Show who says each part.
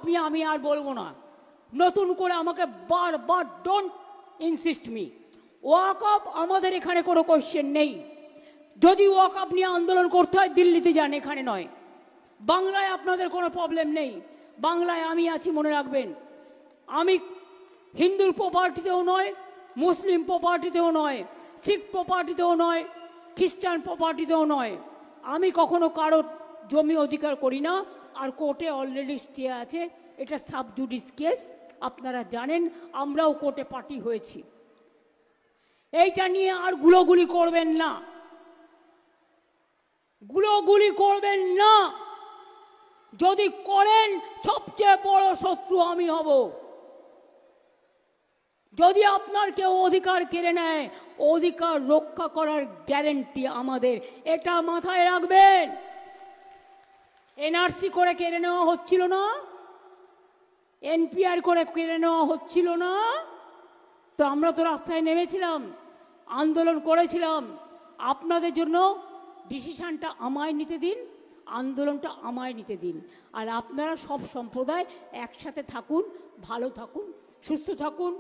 Speaker 1: নিয়ে আমি আর বলবো না, নতুন করে আমাকে বারবার ডোন্ট ইনসিস্ট মি। ওয়াকফ আমাদের এখানে কোনো কোশ্চেন নেই। যদি ওয়াকফ নিয়ে আন্দোলন করতে হয় দিল্লিতে যান, এখানে নয়। বাংলায় আপনাদের কোনো প্রবলেম নেই, বাংলায় আমি আছি, মনে রাখবেন। আমি হিন্দুর প্রপার্টিতেও নয়, মুসলিম প্রপার্টিতেও নয়, শিখ প্রপার্টিতেও নয়, খ্রিস্টান প্রপার্টিতেও নয়। আমি কখনো কারো জমি অধিকার করি না। আর কোর্টে অলরেডি স্টে আছে, এটা সাব জুডিস কেস, আপনারা জানেন। আমরাও কোর্টে পার্টি হয়েছি। এইটা নিয়ে আর গুলোগুলি করবেন না, গুলোগুলি করবেন না। যদি করেন সবচেয়ে বড় শত্রু আমি হব। যদি আপনার কেউ অধিকার কেড়ে নেয়, অধিকার রক্ষা করার গ্যারেন্টি আমাদের, এটা মাথায় রাখবেন। এনআরসি করে কেড়ে নেওয়া হচ্ছিল না, এনপিআর করে কেড়ে নেওয়া হচ্ছিল না, তো আমরা তো রাস্তায় নেমেছিলাম, আন্দোলন করেছিলাম। আপনাদের জন্য ডিসিশনটা আমায় নিতে দিন, আন্দোলনটা আমায় নিতে দিন। আর আপনারা সব সম্প্রদায় একসাথে থাকুন, ভালো থাকুন, সুস্থ থাকুন।